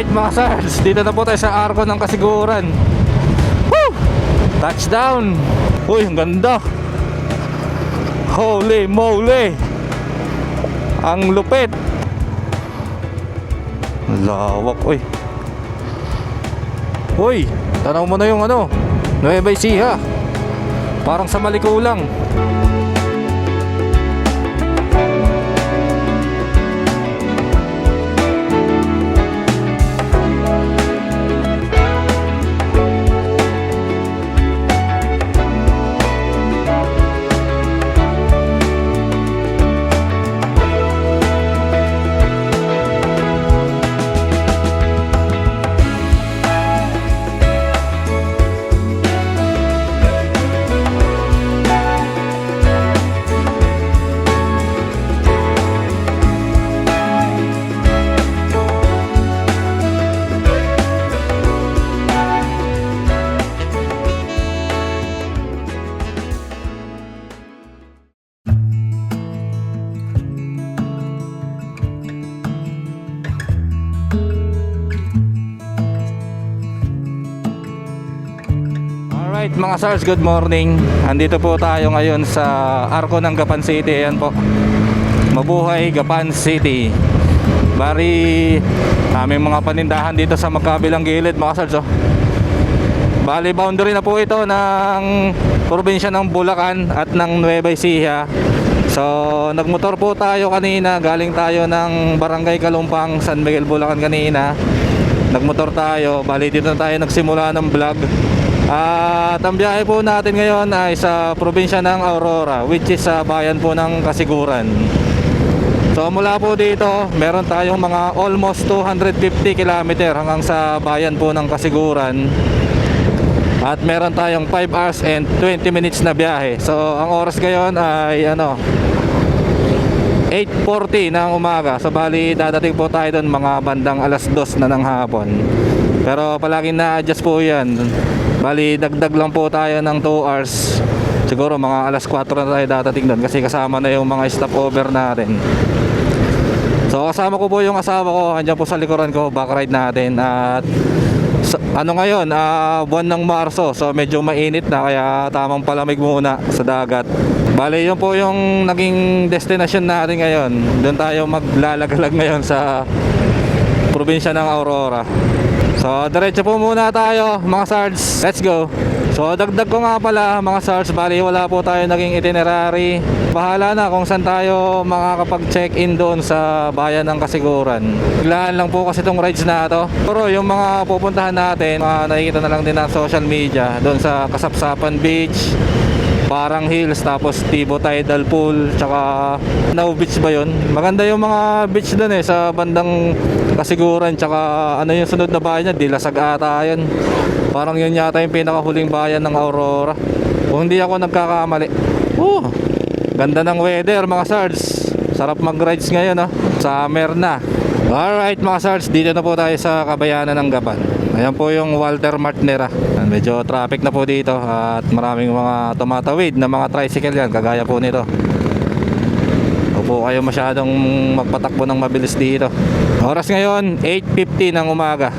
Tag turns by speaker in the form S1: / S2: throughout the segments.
S1: Alright mga sirs, dito na po tayo sa arko ng Kasiguran. Woo! Touchdown! Uy, ang ganda! Holy moly! Ang lupit! Lawak, uy. Uy, tanaw mo na yung ano, Nueva Ecija. Parang sa Malikulang. Alright mga sirs, good morning. Andito po tayo ngayon sa arko ng Gapan City. Ayan po, mabuhay Gapan City. Bari aming mga panindahan dito sa magkabilang gilid mga sirs, oh. Bali boundary na po ito ng probinsya ng Bulacan at ng Nueva Ecija. So nagmotor po tayo kanina, galing tayo ng Barangay Kalumpang, San Miguel, Bulacan kanina. Nagmotor tayo, bali dito na tayo nagsimula ng vlog. At ang biyahe po natin ngayon ay sa probinsya ng Aurora, which is sa bayan po ng Kasiguran. So mula po dito, meron tayong mga almost 250 km hanggang sa bayan po ng Kasiguran. At meron tayong 5 hours and 20 minutes na biyahe. So ang oras ngayon ay 8:40 ng umaga. So bali dadating po tayo doon mga bandang alas 2 na ng hapon. Pero palaging na-adjust po yan. Bali dagdag lang po tayo ng 2 hours. Siguro mga alas 4 na tayo dadating doon, kasi kasama na yung mga stopover natin. So kasama ko po yung asawa ko, andyan po sa likuran ko, back ride natin. At ngayon, buwan ng Marso, so medyo mainit na, kaya tamang palamig muna sa dagat. Bali yun po yung naging destination natin ngayon. Doon tayo maglalagalag ngayon sa probinsya ng Aurora. So diretso po muna tayo mga sards, let's go. So dagdag ko nga pala mga sards, bali wala po tayo naging itinerary. Bahala na kung saan tayo makakapag-check-in doon sa bayan ng Kasiguran. Biglaan lang po kasi itong rides na to. Pero yung mga pupuntahan natin, nakikita na lang din na social media. Doon sa Kasapsapan Beach, Parang Hills, tapos Tibo Tidal Pool, tsaka Now Beach ba yun? Maganda yung mga beach doon sa bandang Kasiguran. Tsaka ano yung sunod na bayan niya, Dilasag ata yun. Parang yun yata yung pinakahuling bayan ng Aurora, kung hindi ako nagkakamali. Ganda ng weather mga sards. Sarap mag-rides ngayon, summer na. Alright mga sards, dito na po tayo sa kabayanan ng Gapan. Ayan po yung Walter Martinera. Medyo traffic na po dito at maraming mga tumatawid na mga tricycle yan, kagaya po nito. Huwag po kayo masyadong magpatakbo ng mabilis dito. Oras ngayon 8:50 ng umaga.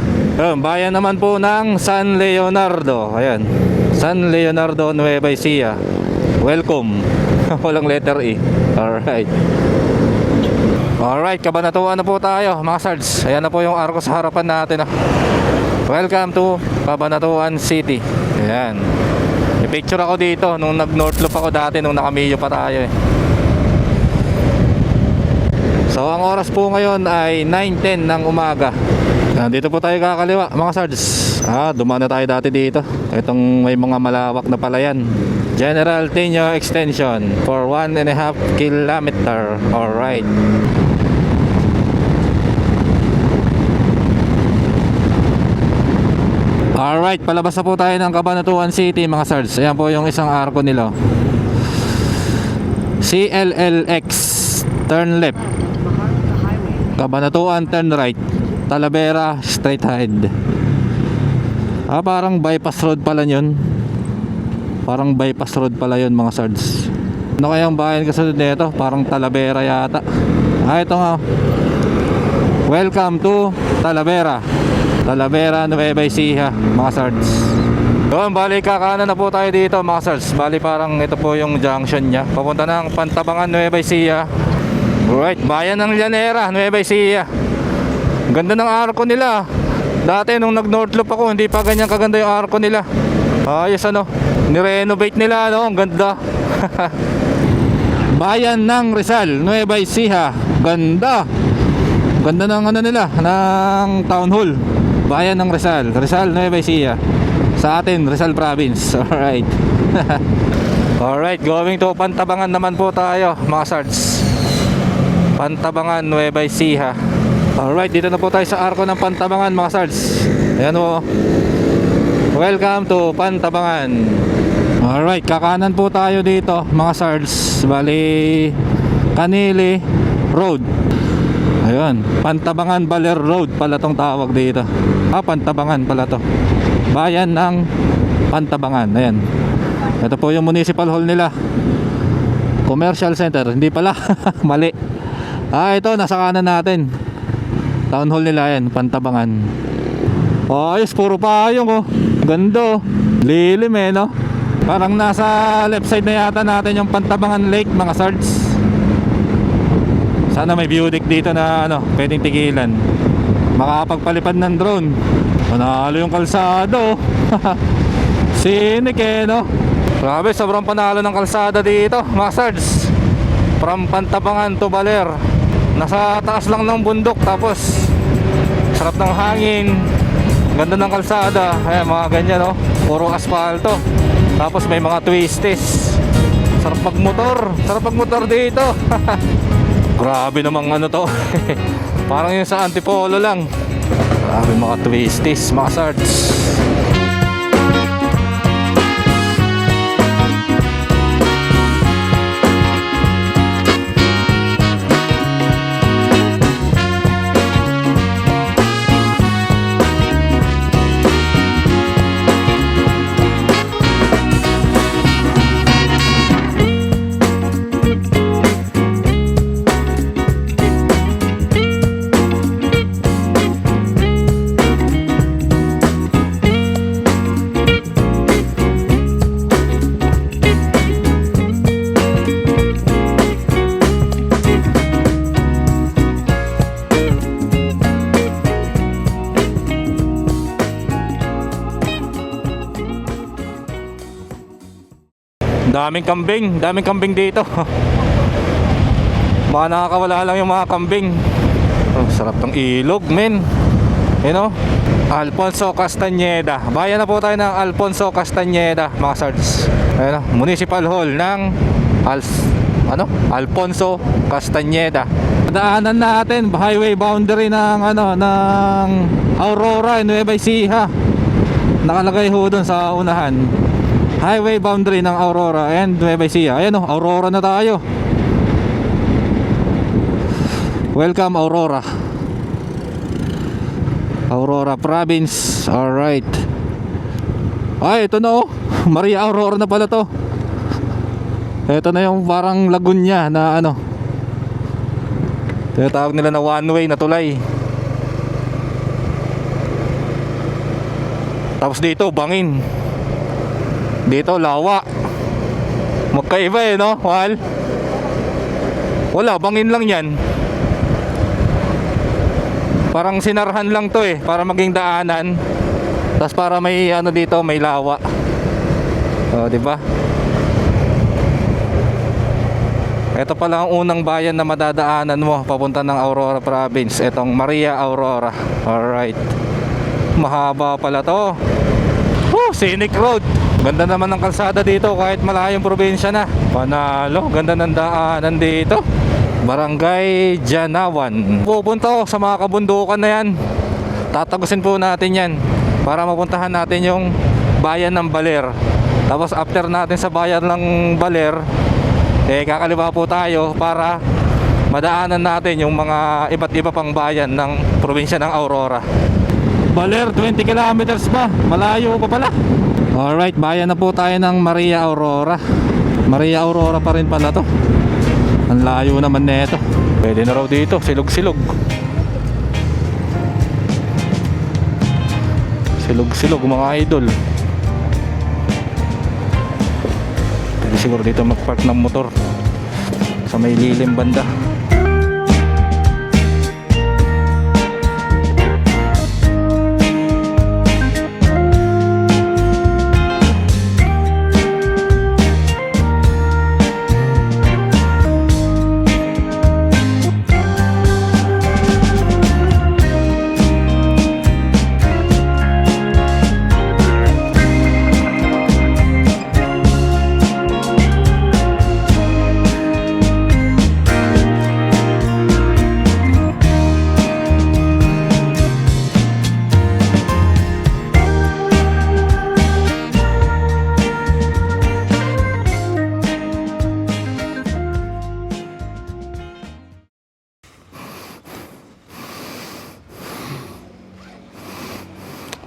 S1: Bayan naman po ng San Leonardo. Ayan, San Leonardo, Nueva Ecija. Welcome. Walang letter E. Alright, Cabanatuan na po tayo mga sards. Ayan na po yung arko sa harapan natin. Welcome to Cabanatuan City. Ayan, i-picture ako dito nung nag-north loop ako dati, nung nakamiyo pa tayo. So ang oras po ngayon ay 9:10 ng umaga. Dito po tayo kakaliwa mga sards. Dumaan na tayo dati dito. Itong may mga malawak na palayan. General Tenyo Extension for 1.5 kilometer. Alright. Alright, palabas na po tayo ng Cabanatuan City mga sards. Ayan po yung isang arko nila. CLLX, turn left. Cabanatuan, turn right. Talavera, straight ahead. Parang bypass road pala yun. Parang bypass road pala yun mga sards. Ano kayang bayan kasunod nito? Parang Talavera yata. Ito nga. Welcome to Talavera, Nueva Ecija, mga sards. Doon, bali kakanan na po tayo dito mga sards. Bali parang ito po yung junction niya, papunta ng Pantabangan, Nueva Ecija. Alright, bayan ng Llanera, Nueva Ecija. Ganda ng arko nila. Dati nung nag-North Loop ako, hindi pa ganyan kaganda yung arko nila. Ayos ano, nirenovate nila ano, ang ganda. Bayan ng Rizal, Nueva Ecija. Ganda. Ganda ng ano nila, ng town hall. Bayan ng Rizal, Nueva Ecija. Sa atin, Rizal Province. Alright. Alright, going to Pantabangan naman po tayo mga sards. Pantabangan, Nueva Ecija. Alright, dito na po tayo sa arko ng Pantabangan mga sards. Ayan o. Welcome to Pantabangan. Alright, kakanan po tayo dito mga sards. Bali Kanili Road. Ayun, Pantabangan Baler Road pala tong tawag dito. Pantabangan pala to. Bayan ng Pantabangan. Ayan. Ito po yung municipal hall nila. Commercial center, hindi pala. Mali. Ito nasa kanan natin. Town hall nila yan, Pantabangan. Ayos, puro payong oh. Ganda oh. Lilim eh no. Parang nasa left side na yata natin yung Pantabangan Lake mga sards. Sana may view deck dito na ano, pwedeng tigilan. Makakapagpalipad ng drone. Panalo yung kalsada oh. Sinik eh no. Grabe, sobrang panalo ng kalsada dito mga sards. From Pantabangan to Baler. Nasa taas lang ng bundok, tapos sarap ng hangin. Ganda ng kalsada. Ayan, mga ganyan no. Puro asfalto. Tapos may mga twisties. Sarap magmotor dito. Grabe namang ano to. Parang yung sa Antipolo lang. Grabe mga twisties, mga sards. Daming kambing dito. Mga nakakawala lang yung mga kambing. Oh, sarap ng ilog, men. You know? Alfonso Castañeda. Bayan na po tayo ng Alfonso Castañeda, mga sards. Ayun, Municipal Hall ng Alfonso Castañeda. Daanan natin highway boundary ng ng Aurora, Nueva Ecija. Nakalagay ho doon sa unahan. Highway boundary ng Aurora and Nueva Ecija. Ayan o, Aurora na tayo. Welcome Aurora. Aurora Province. Alright. Ay, ito na o. Maria Aurora na pala to. Ito na yung parang Laguna na ano. Tinatawag nila na one way na tulay. Tapos dito, bangin. Dito, lawa. Magkaiba eh, no? Wala, bangin lang yan. Parang sinarhan lang to eh, para maging daanan. Tapos para may ano dito, may lawa. O, diba? Ito pala ang unang bayan na madadaanan mo papunta ng Aurora Province. Itong Maria Aurora. Alright. Mahaba pala to. Scenic road. Ganda naman ng kalsada dito kahit malayong probinsya na. Panalo, ganda ng daanan dito. Barangay Janawan. Pupunta ko sa mga kabundukan na yan. Tatagusin po natin yan para mapuntahan natin yung bayan ng Baler. Tapos after natin sa bayan ng Baler, kakaliwa po tayo para madaanan natin yung mga iba't iba pang bayan ng probinsya ng Aurora. Baler, 20 kilometers ba? Malayo pa pala. Alright, bayan na po tayo ng Maria Aurora. Maria Aurora pa rin pala to. Ang layo naman nito. Pwede na raw dito, silog-silog. Silog-silog mga idol. Pwede siguro dito magpark ng motor sa may lilim banda.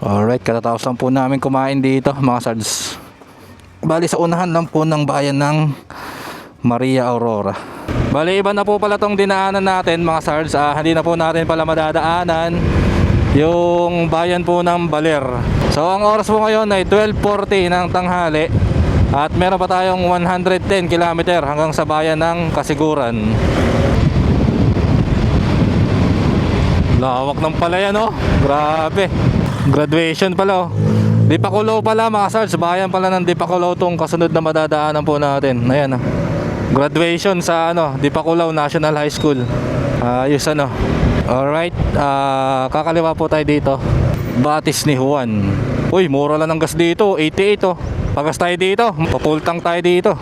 S1: Alright, katatapos lang po namin kumain dito mga sards. Bali sa unahan lang po ng bayan ng Maria Aurora. Bali iba na po pala tong dinaanan natin mga sards. Hindi na po natin pala madadaanan yung bayan po ng Baler. So ang oras po ngayon ay 12:40 ng tanghali. At meron pa tayong 110 km hanggang sa bayan ng Kasiguran. Lawak ng palayan oh. Grabe. Graduation pala oh. Dipakulaw pala mga sards. Bayan pala ng Dipakulaw tong kasunod na madadaanan po natin. Ayan oh. Graduation sa Dipakulaw National High School. Ayos ano. Alright, kakaliwa po tayo dito. Batis ni Juan. Uy, mura lang ng gas dito, 88 oh. Pagas tayo dito, papultang tayo dito.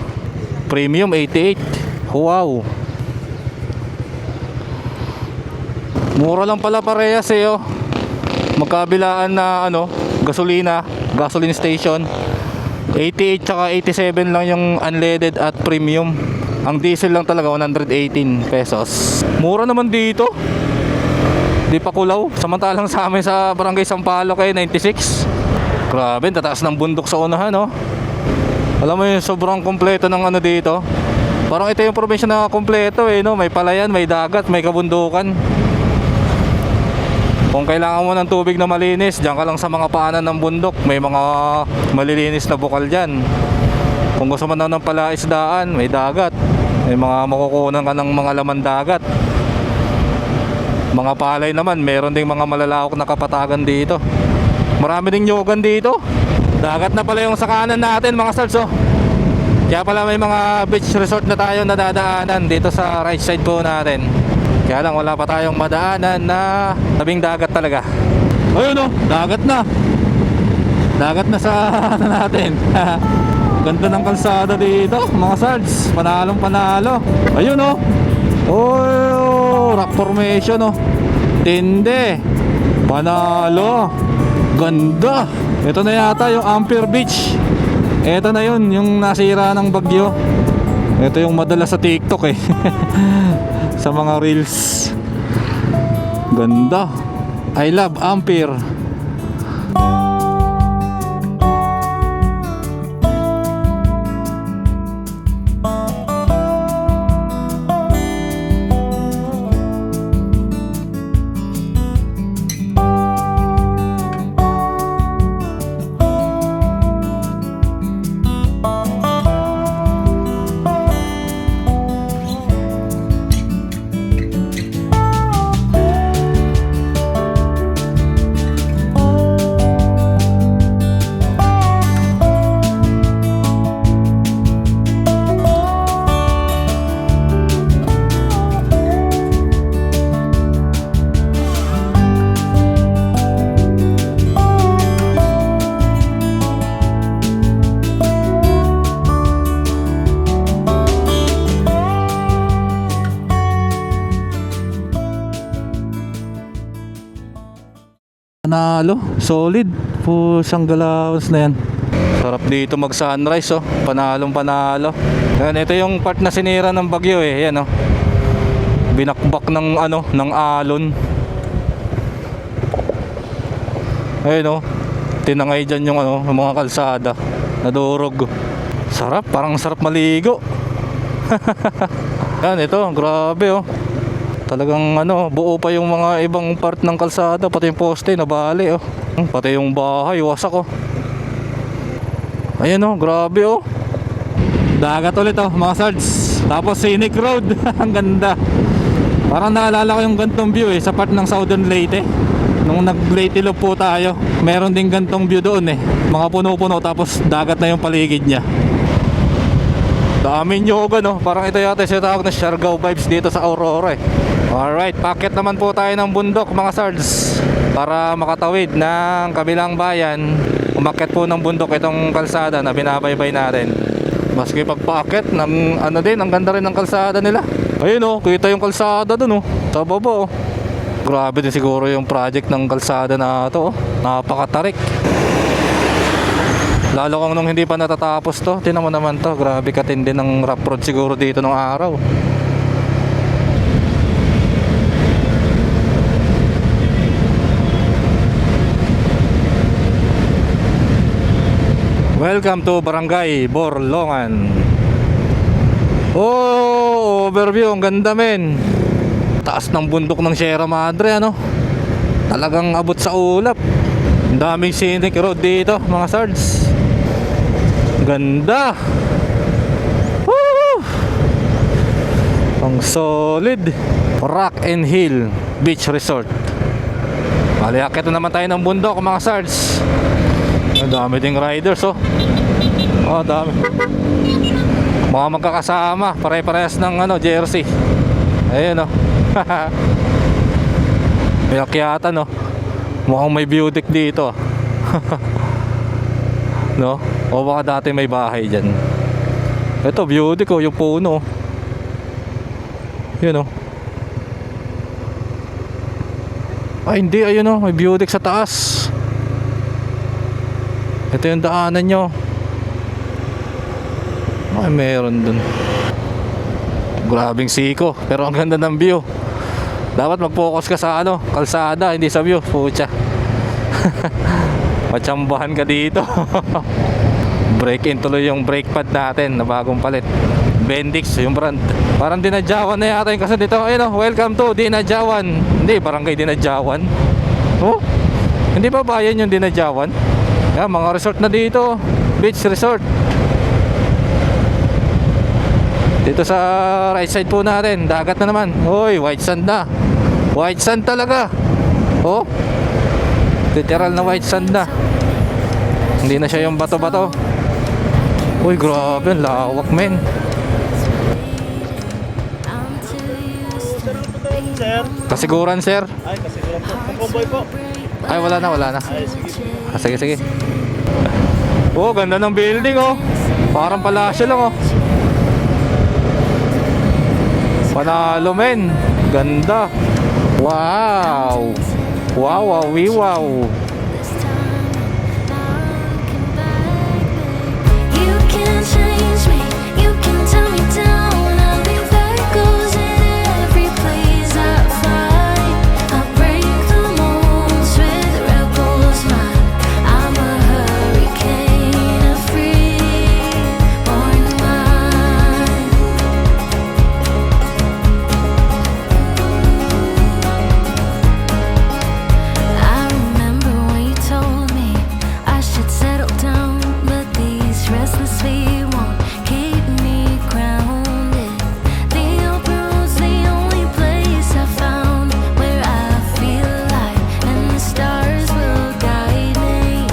S1: Premium 88. Wow. Mura lang pala parehas eh oh. Magkabilaan na gasoline station. 88 tsaka 87 lang yung unleaded at premium. Ang diesel lang talaga 118 pesos. Mura naman dito. Di pa kulaw. Samantalang sa amin sa Barangay Sampaloc ay 96. Grabe, tataas ng bundok sa unahan oh. Alam mo yung sobrang kompleto ng dito. Parang ito yung probinsya na kompleto eh no. May palayan, may dagat, may kabundukan. Kung kailangan mo ng tubig na malinis, diyan ka lang sa mga paanan ng bundok. May mga malilinis na bukal dyan. Kung gusto mo na ng palaisdaan, may dagat. May mga makukunan ka ng mga laman dagat. Mga palay naman, meron ding mga malalawak na kapatagan dito. Marami ding nyogan dito. Dagat na pala yung sa kanan natin mga sards oh. Kaya pala may mga beach resort na tayo nadadaanan dito sa right side po natin. Kaya lang wala pa tayong madaanan na tabing dagat talaga. Ayun oh, dagat na. Dagat na sa natin. Ganda ng kalsada dito mga sards. Panalong panalo. Ayun oh. Oh, rock formation oh. Tinde. Panalo. Ganda. Ito na yata yung Ampere Beach. Ito na yun, yung nasira ng bagyo. Ito yung madalas sa TikTok eh. Sa mga reels. Ganda. I love Ampere. Panalo, solid po siyang galawas na yan. Sarap dito mag sunrise oh. Panalong panalo. Yan, ito yung part na sinira ng bagyo eh. Yan oh. Binakbak ng ng alon. Ayun oh. Tinangay dyan yung yung mga kalsada. Nadurog. Sarap, parang sarap maligo. Yan ito, grabe oh. Talagang buo pa yung mga ibang part ng kalsada, pati yung poste nabali oh. Pati yung bahay, wasak oh. Ayan oh, grabe oh. Dagat ulit oh, mga sards. Tapos scenic road. Ang ganda. Parang naalala ko yung gantong view sa part ng Southern Leyte. Nung nag-Leyte Loop po tayo, meron din gantong view doon mga puno-puno, tapos dagat na yung paligid niya. Daming yoga no. Parang ito yata siya tawag na Siargao vibes dito sa Aurora Alright, packet naman po tayo ng bundok mga sards, para makatawid ng kabilang bayan. Umakyat po ng bundok itong kalsada na binabaybay natin. Maski pagpaakyat ng din, ang ganda rin ng kalsada nila. Ayun oh, kita yung kalsada dun oh, sa baba oh. Grabe din siguro yung project ng kalsada na ito oh. Napakatarik. Lalo kung nung hindi pa natatapos to. Tingnan mo naman to, grabe katindi ng rough road siguro dito nung araw. Welcome to Barangay Borlongan. Oh, overview, ang ganda men. Taas ng bundok ng Sierra Madre ano. Talagang abot sa ulap. Ang daming scenic road dito mga sards. Ganda. Woo! Ang solid. Rock and Hill Beach Resort. Maliakit na naman tayo ng bundok mga sards. Ang dami ding riders oh. Oh, dami. Mga magkakasama, pare-parehas ng jersey. Ayun oh. May akyatan no. Mukhang may view deck dito no? O baka dati may bahay dyan. Ito view deck oh, yung puno. Yun oh. Ay hindi, ayun oh, may view deck sa taas. Ito yung daanan nyo. Ay meron dun. Grabing siko, pero ang ganda ng view. Dapat mag-focus ka sa kalsada, hindi sa view. Pucha. Machambahan ka dito. Break in tuloy yung brake pad natin na bagong palit. Bendix yung brand. Parang Dinadjawan na yata yung kasi dito. Ayun oh, welcome to Dinadjawan. Hindi, barangay Dinadjawan. Oh, hindi pa bayan yung Dinadjawan. Yan, mga resort na dito. Beach resort. Dito sa right side po natin, dagat na naman. Hoy, white sand na. White sand talaga. Oh, literal na white sand na. Hindi na siya yung bato-bato. Uy, grabe, ang lawak men. Kasiguran sir.
S2: Ay, kasiguran po. Ang convoy po.
S1: Ay, wala na.
S2: Ay, sige po.
S1: Sige. Oh, ganda ng building oh. Parang palasyo lang oh. Panalo men. Ganda. Wow. Wow.
S3: You can change me, you can tell me down. I'll leave echoes in every place I find. I'll break the molds with rebels mind. I'm a hurricane, a free-born mind. I remember when you told me I should settle down, but these restless feet won't keep me grounded. The open road's the only place I found where I feel alive, and the stars will guide me.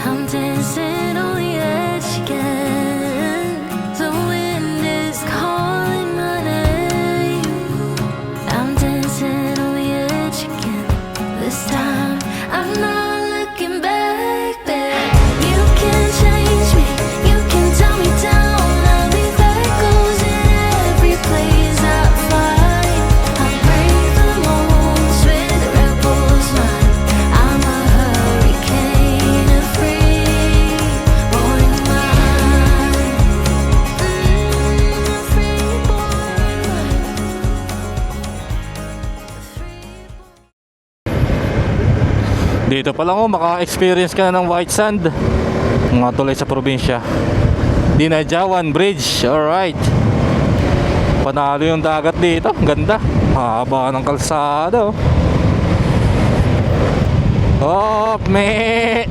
S3: I'm dancing on the edge again. The wind is calling my name. I'm dancing on the edge again. This time I'm not looking back, babe. You can change me, you can tell me down. I'll leave echoes in every place I find. I'll break the molds with rebels mind. I'm a hurricane, a free-born mind. A free-born mind.
S1: Dito pa lang oh, maka-experience ka na ng white sand. Mga tulay sa probinsya. Dinadjawan Bridge. Alright. Panalo yung dagat dito. Ganda. Haba ng kalsada oh. Oh, me.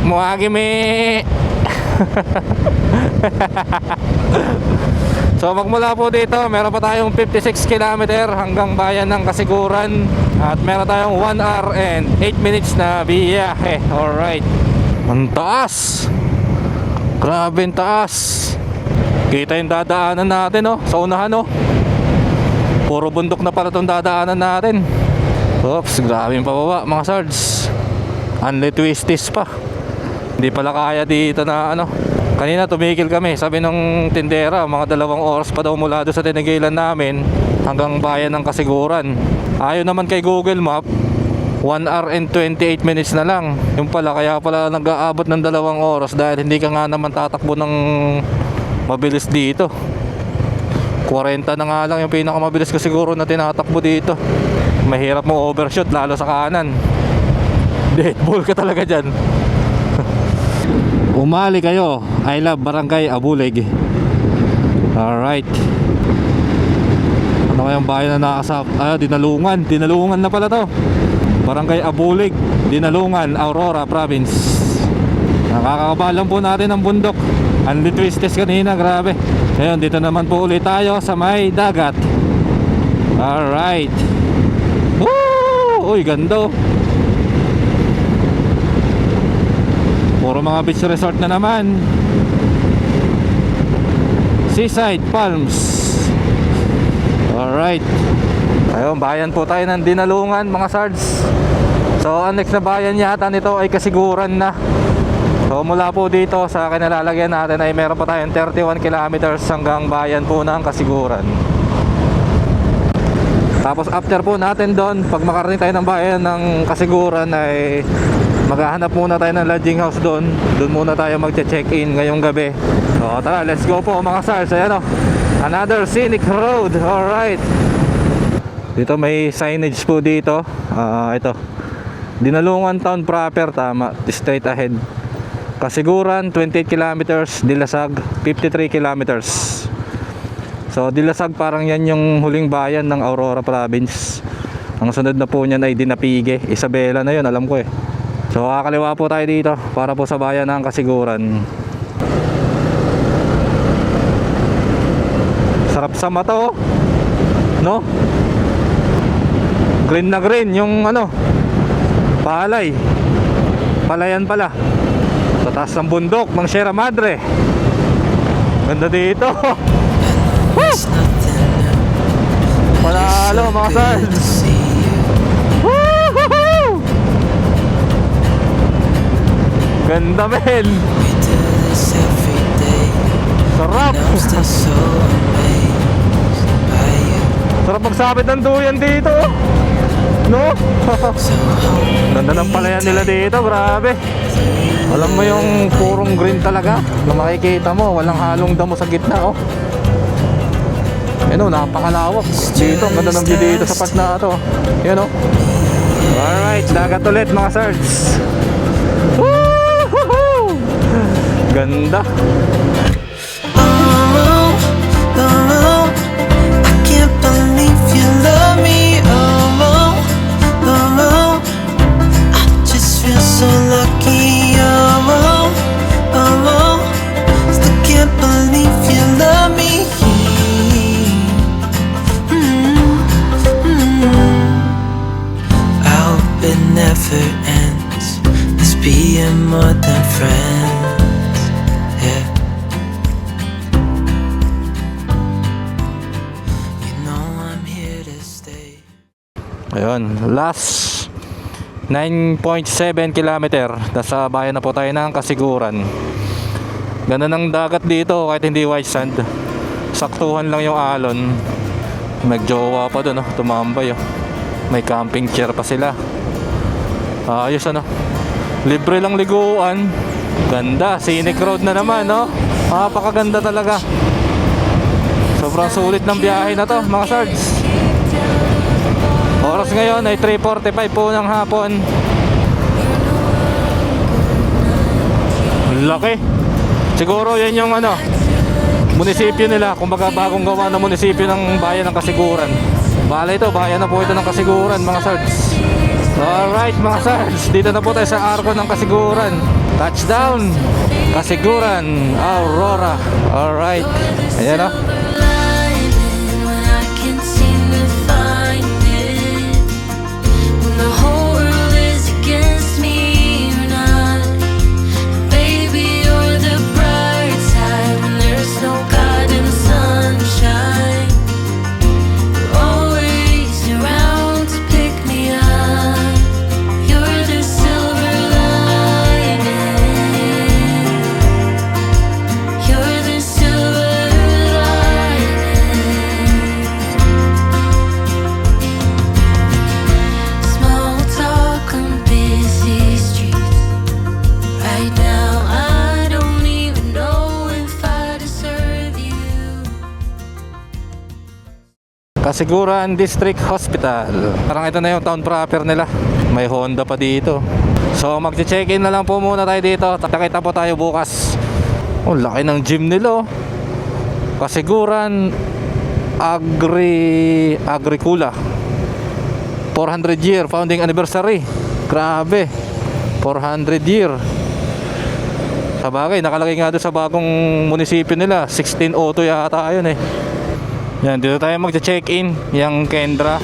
S1: Muagi me. So magmula po dito, meron pa tayong 56 km hanggang bayan ng Kasiguran. At meron tayong 1 hour and 8 minutes na biyahe. Alright. Ang taas. Grabe ang taas. Kita yung dadaanan natin, oh, sa unahan, oh. Puro bundok na pala itong dadaanan natin. Oops, grabe yung pababa mga sards. Unli twisties pa. Hindi pala kaya dito na ano. Kanina tumigil kami, sabi ng tindera, mga 2 oras pa daw mula doon sa tinigilan namin hanggang bayan ng Kasiguran. Ayon naman kay Google Map, 1 hour and 28 minutes na lang. Yung pala, kaya pala nag-aabot ng 2 oras dahil hindi ka nga naman tatakbo ng mabilis dito. 40 na nga lang yung pinakamabilis ko siguro na tinatakbo dito. Mahirap mo overshoot lalo sa kanan. Dead ball ka talaga dyan. Umali kayo. I love Barangay Abulig. Alright. Ano kayang bayan na nakasap? Dinalungan. Dinalungan na pala to. Barangay Abulig, Dinalungan, Aurora Province. Nakakabalan po natin ang bundok. Unli twisties kanina, grabe. Ngayon, dito naman po ulit tayo sa may dagat. Alright. Woo! Uy, ganda. Puro mga beach resort na naman. Seaside Palms. Alright. Ayun, bayan po tayo ng Dinalungan mga sards. So ang next na bayan yata nito ay Kasiguran na. So mula po dito sa kinalalagyan natin ay meron pa tayong 31 kilometers hanggang bayan po ng Kasiguran. Tapos after po natin doon, pag makarating tayo ng bayan ng Kasiguran ay maghahanap muna tayo ng lodging house doon. Doon muna tayo magche-check-in ngayong gabi. So tara, let's go po mga stars. Ayan, oh, another scenic road. Alright. Dito may signage po dito. Ito, Dinalungan Town proper, tama, straight ahead. Kasiguran 28 kilometers, Dilasag 53 kilometers. So Dilasag parang yan yung huling bayan ng Aurora Province. Ang sunod na po niyan ay Dinapige. Isabela na yun, alam ko eh. So kakaliwa po tayo dito para po sa bayan ng Kasiguran. Sarap sa mata, oh. No? Green na green yung ano, palay. Palayan pala. Sa taas ng bundok ng Sierra Madre. Ganda dito. Panalo mga sards. Ganda men. Sarap. Sarap magsabit ng duyan dito, no? Ganda ng palayan nila dito, grabe. Alam mo yung purong green talaga na makikita mo, walang halong damo sa gitna, oh. Yan, oh, napakalawak dito. Ang ganda ng view dito sa part na ito. Yan, oh. Alright, dagat ulit mga sards. Woo-hoo-hoo! Ganda.
S2: So lucky, oh, oh, oh, still can't believe you love me. I hope it never ends, us being more than friends, yeah. You know I'm here to stay.
S1: Ayun, last 9.7 kilometer. Nasa bayan na po tayo ng Kasiguran. Ganda ng dagat dito kahit hindi white sand. Saktuhan lang yung alon. Nagjowa pa doon, oh. Tumambay, oh. May camping chair pa sila. Ayos, ano. Libre lang liguan. Ganda, scenic road na naman, no? Napakaganda talaga. Sobrang sulit ng biyahe na to mga sards. Oras ngayon ay 3:45 po ng hapon. Laki. Siguro yan yung ano, munisipyo nila. Kumbaga bagong gawa na munisipyo ng bayan ng Kasiguran. Bale ito, bayan na po ito ng Kasiguran mga sards. Alright mga sards, dito na po tayo sa arko ng Kasiguran. Touchdown! Kasiguran, Aurora. Alright, ayan o.
S3: Lining when I can't seem to find it. When the whole world is against me, you're not. Baby, you're the bright side when there's no God in the sunshine. You're always around to pick me up. You're the silver lining. You're the silver lining. Small talk on busy streets. Right now I don't even know if I deserve you.
S1: Kasiguran District Hospital. Parang ito na yung town proper nila. May Honda pa dito. So magche-check-in na lang po muna tayo dito. Takita po tayo bukas. Oh, laki ng gym nila oh. Kasiguran Agricula 400 year founding anniversary. Grabe, 400 year. Sa bagay, nakalagay nga doon sa bagong munisipyo nila, 1602 yata yun eh. Yan, dito tayo magche-check-in. Yung Kendra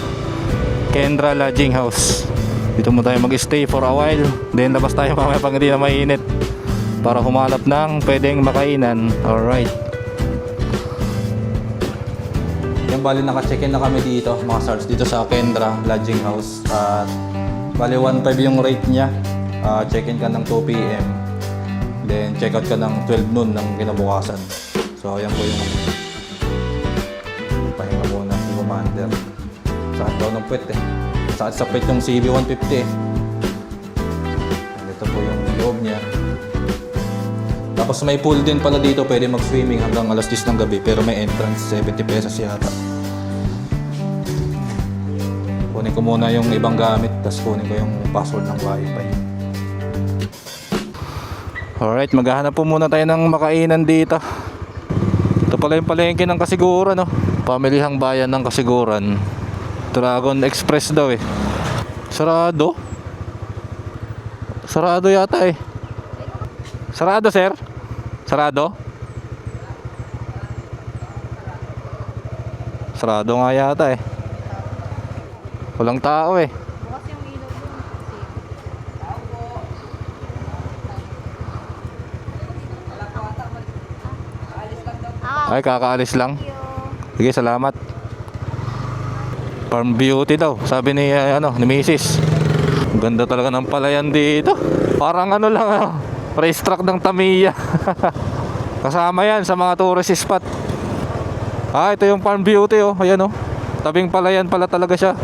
S1: Lodging House. Dito mo tayo mag-stay for a while. Then labas tayo mamaya pag hindi na mainit, para humanap ng pwedeng makainan. Alright. Yung bali naka-check-in na kami dito mga sards, dito sa Kendra Lodging House. At bali 1.5 yung rate niya. Check-in ka ng 2 PM, then check out ka ng 12 noon ng kinabukasan. So ayan po yung pahinga muna si Commander. Sakit daw ng puwet eh. Sakit sa puwet yung CB150 eh. Ito po yung loob niya. Tapos may pool din pala dito, pwede mag-swimming hanggang alas 10 ng gabi, pero may entrance 70 pesos yata. Kunin ko muna yung ibang gamit, tapos kunin ko yung password ng wifi. Alright, maghahanap po muna tayo ng makainan dito. Ito pala yung palengke ng Kasiguran, no? Pamilihang bayan ng Kasiguran. Dragon Express daw eh. Sarado? Sarado yata eh. Sarado, sir? Sarado? Sarado nga yata eh. Walang tao eh. Ay, kakaalis lang. Sige, salamat. Farm beauty daw, sabi ni ni Mrs. Ang ganda talaga ng palayan dito. Parang ano lang, racetrack ng Tamiya. Kasama yan sa mga tourist spot. Ito yung farm beauty oh. Ayan oh. Tabing palayan pala talaga siya.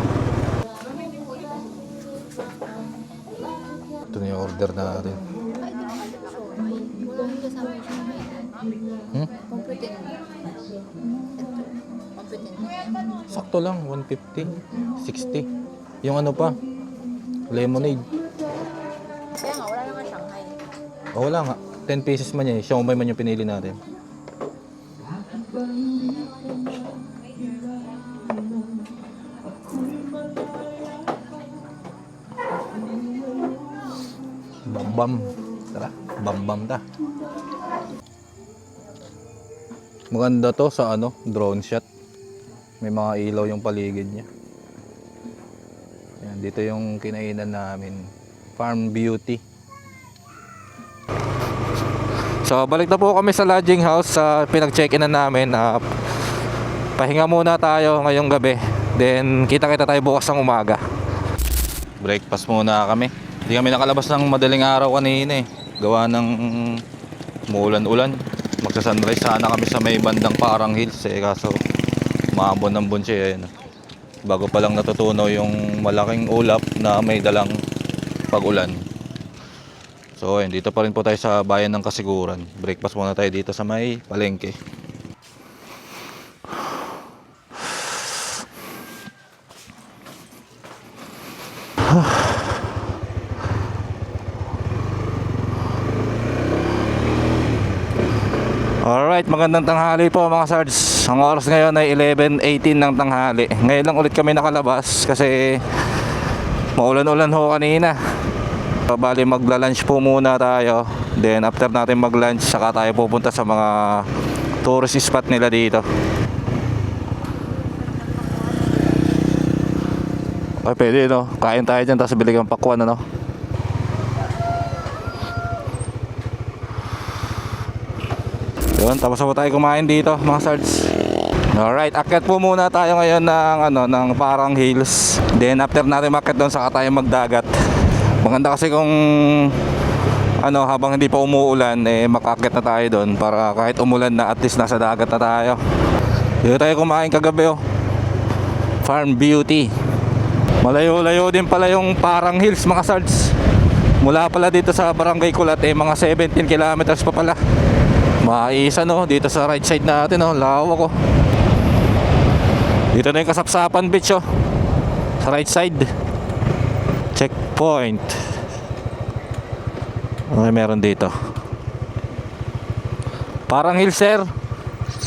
S1: Ito na yung order natin. Sakto lang, 150, 60. Yung ano pa, lemonade.
S4: Kaya nga, wala naman Shanghai.
S1: Wala nga, 10 pieces man yan. Siomai man yung pinili natin. Bambam. Tara, bambam ta. Maganda to sa drone shot. May mga ilaw yung paligid niya. Yan, dito yung kinainan namin. Farm Beauty. So, balik na po kami sa lodging house sa pinag-check-in na namin. Pahinga muna tayo ngayong gabi. Then, kita-kita tayo bukas ng umaga. Breakfast muna kami. Hindi kami nakalabas ng madaling araw kanina eh. Gawa ng umuulan-ulan. Magsa-sunrise sana kami sa may bandang Parang Hills eh. Kaso, maambon-ambon siya. Ayan. Bago pa lang natutunaw yung malaking ulap na may dalang pag-ulan. So ayun, dito pa rin po tayo sa bayan ng Kasiguran. Breakfast muna tayo dito sa may palengke. Alright, magandang tanghali po mga sards. Ang oras ngayon ay 11:18 ng tanghali. Ngayon lang ulit kami nakalabas kasi Maulan-ulan ho kanina. Bali magla-lunch po muna tayo. Then after natin mag-lunch, saka tayo pupunta sa mga tourist spot nila dito. Ay, pwede no? Kain tayo dyan, tapos bili kang pakwan, ano? Yun, tapos na po tayo kumain dito, mga sards. Alright, akyat po muna tayo ngayon ng parang hills. Then after natin makyat doon, saka tayo magdagat. Maganda kasi kung habang hindi pa umuulan, makakyat na tayo doon para kahit umulan na, at least nasa dagat na tayo. Dito tayo kumain kagabi, oh. Farm Beauty. Malayo-layo din pala yung parang hills, mga sards. Mula pala dito sa Barangay Kulat, mga 17 kilometers pa pala. Maisa, no, dito sa right side natin, oh, lawak, oh. Dito na yung Kasapsapan Beach, oh, sa right side. Checkpoint. Okay, meron dito. Parang Hills, sir.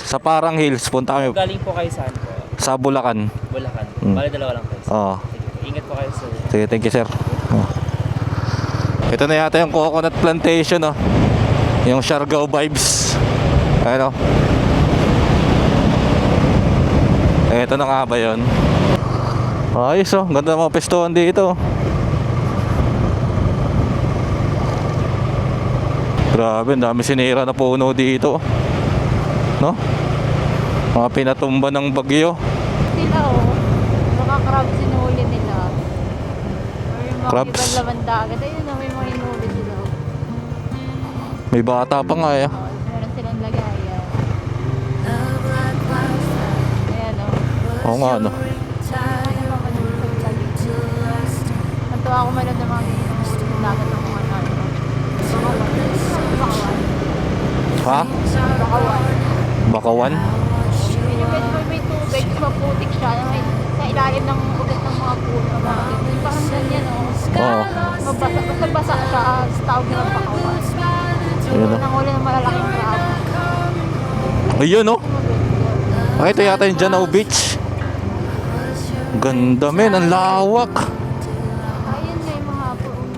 S1: Sa Parang Hills, punta kami.
S5: Galing po kayo saan po?
S1: Sa Bulacan.
S5: Bulacan. Bale, dalawa lang kayo.
S1: Oo.
S5: Sige, ingat po kayo sir.
S1: Sige, thank you, sir. Oh. Ito na yata yung coconut plantation, oh. Yung Siargao vibes. Ayun, oh. Ito na nga ba yun? Ayos, oh. Ganda ng mga pistohan dito. Grabe, ang dami sinira na puno dito, no? Mga pinatumba ng bagyo.
S4: Sila mga crab sinuli nila. Or yung mga
S1: Crabs?
S4: ibang laman dagat. Ayun na, may mga hinuli sila.
S1: May bata pa nga, eh.
S4: Meron silang lagayan.
S3: Love like wildfire.
S4: Ayan o.
S1: Oo nga, no?
S4: Natuwa ako manood ng mga hinuli ng dagat ng mga ano. Bakawan.
S1: Ha?
S4: Bakawan.
S1: Bakawan?
S4: Yun yung medyo may tubig, maputik siya. Sa ilalim ng ugat ng mga puno. Parang ganyan o.
S1: Oo.
S4: Basta siya, tawag nila bakawan.
S1: Ayun, oh.
S4: Nanghuli ng malalaking crab.
S1: Ayun, oh. Ay, ito yata yung Janao Beach. Ganda, men. Ang lawak.
S4: Ayun, may mga puno.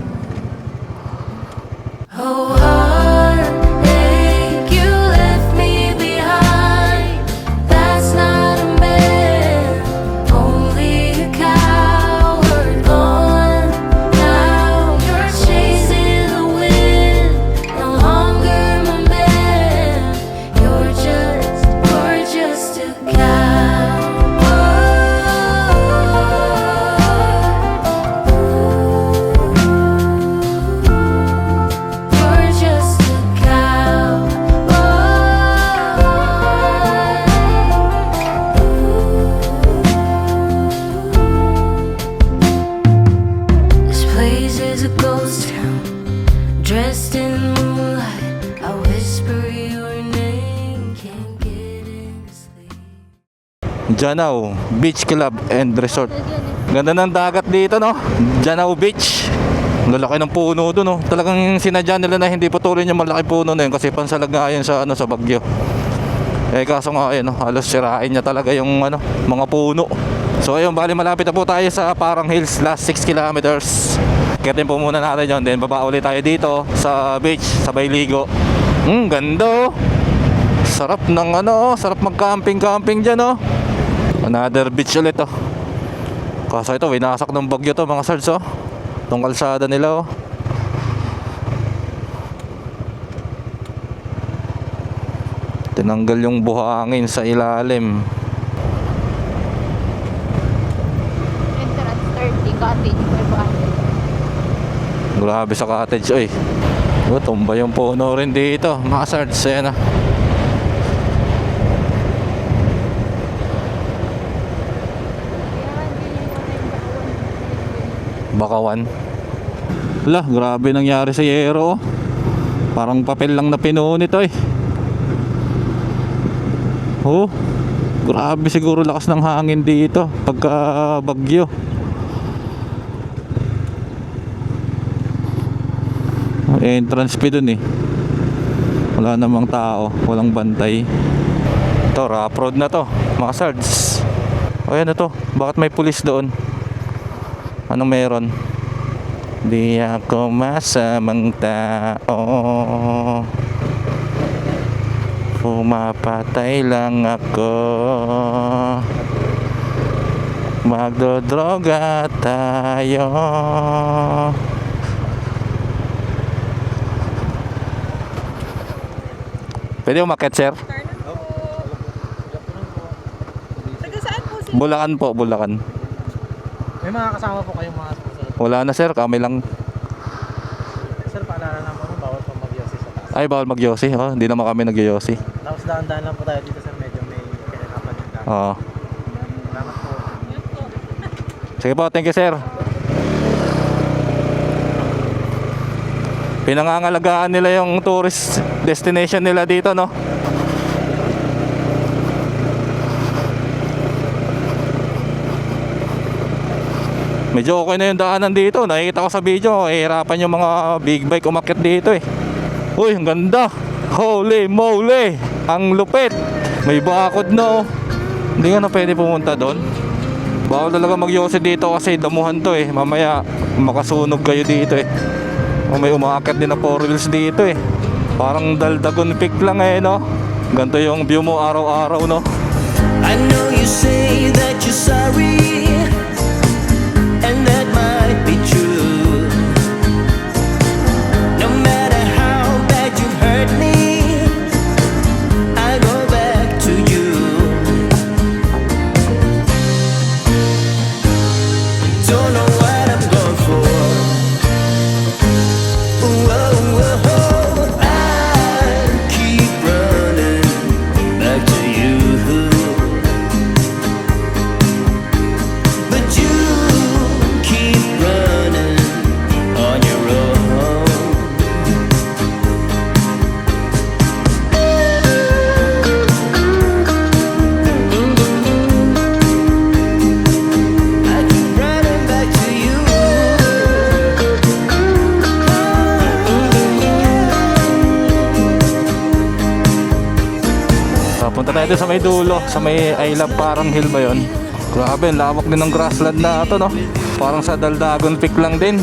S3: Oh, heartache, you left me behind. That's not a man, only a coward. Gone now, you're chasing the wind. No longer my man. You're just a You're just a This place is a ghost town, dressed in moonlight. I whisper your name, can't get into sleep.
S1: Janao Beach Club and Resort. Ganda ng dagat dito, no? Janao Beach. Ang lalaki ng puno doon, no? Talagang sinadya nila na hindi putulin yung malaki puno na yun kasi pansalag nga yun sa bagyo. Kaso nga no, halos sirain niya talaga yung mga puno. So ayun, bali malapit na po tayo sa Parang Hills, last 6 kilometers. Kitin po muna natin yun, then baba ulit tayo dito sa beach, sa Bayligo. Ganda, oh. Sarap ng sarap mag-camping dyan, oh. Another beach ulit, oh. Kaso ito, winasak ng bagyo to, mga sards, oh. Itong kalsada nila, oh. Tinanggal yung buhangin sa ilalim.
S4: Entrance 30, cottage, 500.
S1: Grabe sa cottage, oy. Tumba yung puno rin dito, mga sards, ayan, ah. Bakawan. Lah, grabe nangyari sa Yero, oh. Parang papel lang na pinuo nito, eh. Oh, grabe siguro lakas ng hangin dito pagka bagyo. Entrance fee dun, eh. Wala namang tao, walang bantay. Ito, rough road na to, mga sards. O yan na to, bakit may pulis doon? Anong meron? Di ako masamang tao, pumapatay lang ako, magdodroga tayo. Pwede umakyat, sir? Bulacan po, Bulacan.
S6: May mga kasama po kayong mga sponsor.
S1: Wala na, sir, kami lang.
S6: Sir, paalala lang po, bawal pa mag-yosi sa taas.
S1: Ay, bawal mag-yosi. Oh, hindi naman kami nag-yosi.
S6: Tapos daan-daan lang po tayo dito, sir. Medyo may kahirapan yung daan.
S1: Oo.
S6: Salamat po.
S1: Sige po, thank you, sir. Pinangangalagaan nila yung tourist destination nila dito, no? Medyo okay na yung daanan dito. Nakikita ko sa video, hirapan yung mga big bike umakyat dito eh. Uy, ang ganda. Holy moly, ang lupit. May bakod no. Hindi nga na pwede pumunta doon. Bawal talaga mag-yosi dito kasi damuhan to eh. Mamaya makasunog kayo dito eh. May umaakyat din na 4 wheels dito eh. Parang Daldagon Peak lang eh, no? Ganito yung view mo araw-araw, no?
S2: I know you say that you're sorry, and that might be true. No matter how bad you hurt me, I go back to you. Don't know what I'm going for. Whoa, whoa, I keep running back to you. But you keep running on your own. I keep running back to you.
S1: Punta tayo doon sa may dulo, sa may I Love Parang Hill ba yun? Grabe, ang lawak din ng grassland na ito, no? Parang sa Daldagon Peak lang din.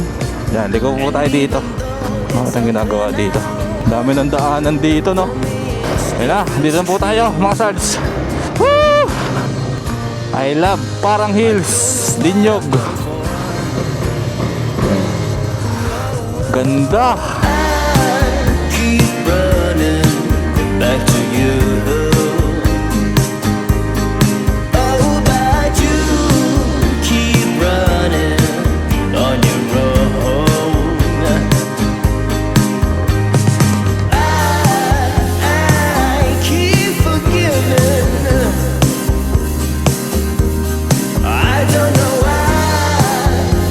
S1: Yan, ligaw po tayo dito. Bakit ang ginagawa dito? Dami ng daanan dito, no? Ayun na, dito na po tayo, mga sards. Woo! I Love Parang Hills, Dinyog. Ganda!
S2: Keep running back to you. Oh, but you keep running on your own. I keep forgiving. I don't know why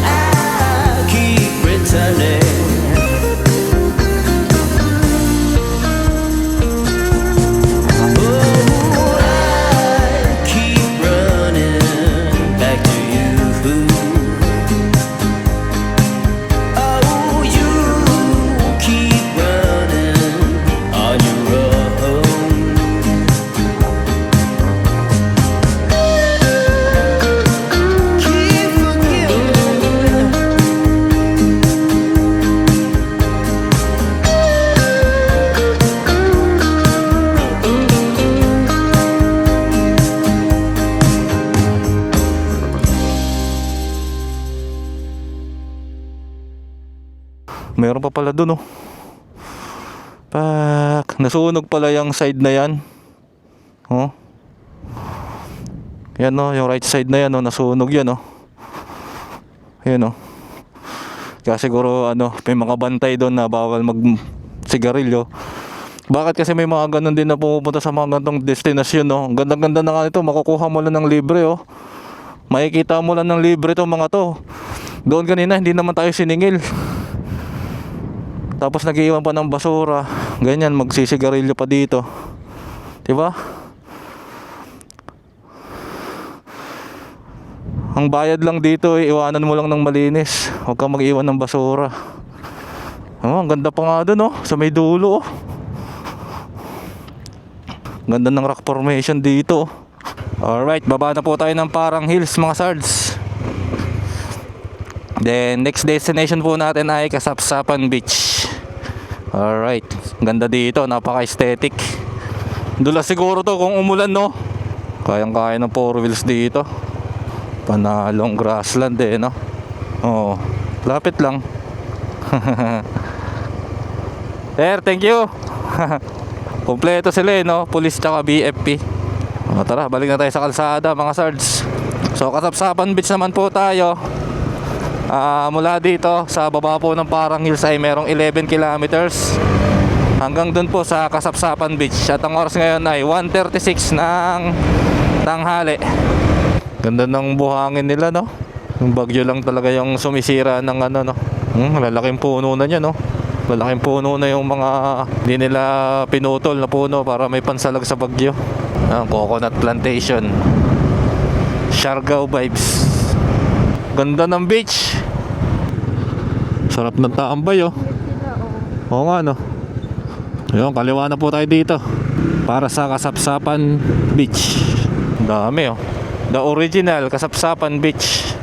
S2: I keep returning. Oh, I keep running back to you. Oh, you keep running on your own. Keep forgiving.
S1: Meron pa pala dun, oh. Pak, nasunog pala yung side na yan. Oh. Yan, oh, yung right side na yan, oh, nasunog yan, oh. Yan, oh. Kaya siguro, ano, may mga bantay doon na bawal mag-sigarilyo. Bakit kasi may mga ganun din na pumupunta sa mga ganitong destinasyon, no? Ang ganda-ganda na nga nito, makukuha mo lang ng libre, oh. Makikita mo lang ng libre itong mga to. Doon kanina, hindi naman tayo siningil. Tapos nag-iwan pa ng basura. Ganyan, magsisigarilyo pa dito. Diba? Ang bayad lang dito, iwanan mo lang ng malinis. Huwag kang mag-iwan ng basura. Oh, ang ganda pa nga doon, oh, sa may dulo, oh. Ganda ng rock formation dito, oh. Alright, baba na po tayo ng Parang Hills, mga sards. Then next destination po natin ay Kasapsapan Beach. Alright, ganda dito, napaka-aesthetic. Dula siguro to kung umulan, no? Kayang-kaya ng 4 wheels dito. Panalong grassland eh, no? Oo, lapit lang. Sir, thank you. Kompleto sila eh, no? Police tsaka BFP. O, tara, balik na tayo sa kalsada mga sards. So Kasapsapan Beach naman po tayo. Mula dito sa baba po ng Parang Hills ay merong 11 kilometers hanggang dun po sa Kasapsapan Beach. At ang oras ngayon ay 1:36 ng tanghali. Ganda ng buhangin nila, no? Yung bagyo lang talaga yung sumisira ng ano, no? Lalaking puno na niya, no? Lalaking puno na yung mga hindi nila pinutol na puno para may pansalag sa bagyo. Coconut plantation. Siargao vibes. Ganda ng beach. Sarap ng tambay, oh. Oo nga, no? Ayun, kaliwa na po tayo dito para sa Kasapsapan Beach. Dami, oh. The original Kasapsapan Beach.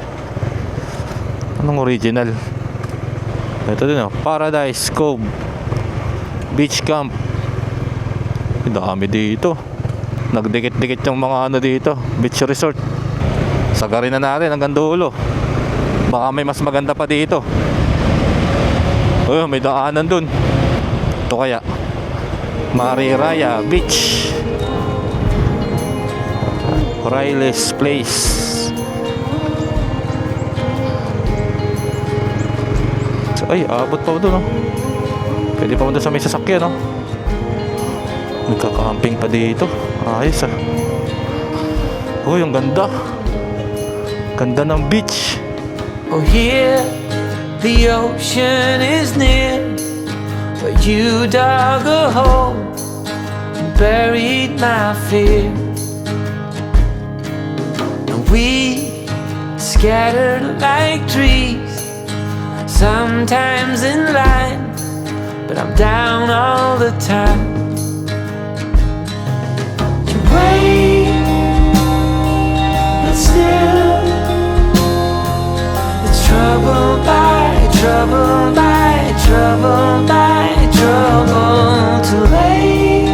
S1: Anong original? Ito din, oh. Paradise Cove Beach Camp. Dami dito. Nagdikit-dikit yung mga ano dito, beach resort. Sagarin na natin hanggang dulo. Baka may mas maganda pa dito. Oh, may daanan dun. Ito kaya Mariraya Beach, Riles Place. Ay, abot pa doon, oh. Pwede pa doon sa may sasakyan, oh. Nagkakamping pa dito. Ayos, ah. Oh, yung ganda. Ganda ng beach.
S2: Oh, here the ocean is near, but you dug a hole and buried my fear. And we scattered like trees, sometimes in line, but I'm down all the time. You wait, but still it's trouble by trouble by trouble by trouble too late.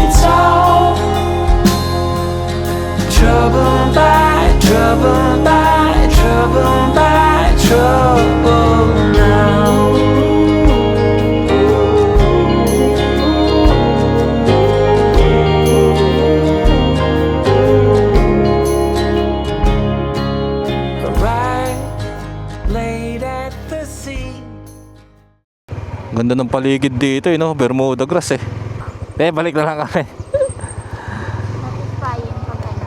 S2: It's all trouble by trouble by trouble by trouble now.
S1: Ganda ng paligid dito, no? Bermuda grass, eh. Balik na lang kami.
S4: Satisfying pag ano.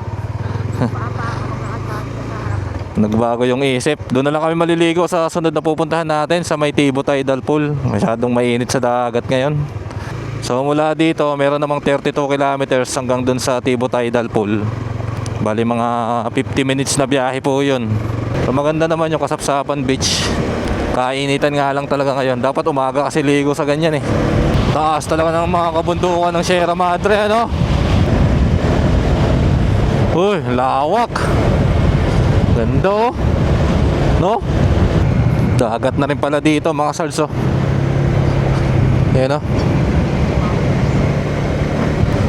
S4: Paapa ako nakatawag sa harapan.
S1: Nagbago yung isip. Doon na lang kami maliligo sa sunod na pupuntahan natin sa may Tibo Tidal Pool. Masyadong mainit sa dagat ngayon. So mula dito, meron namang 32 kilometers hanggang doon sa Tibo Tidal Pool. Bali mga 50 minutes na biyahe po yun. So maganda naman yung Kasapsapan Beach. Kainitan nga lang talaga ngayon. Dapat umaga kasi ligo sa ganyan, eh. Taas talaga ng mga kabundukan ng Sierra Madre, ano? Uy, lawak. Ganda, oh. No? Dagat na rin pala dito, mga sarso. Ayan, oh.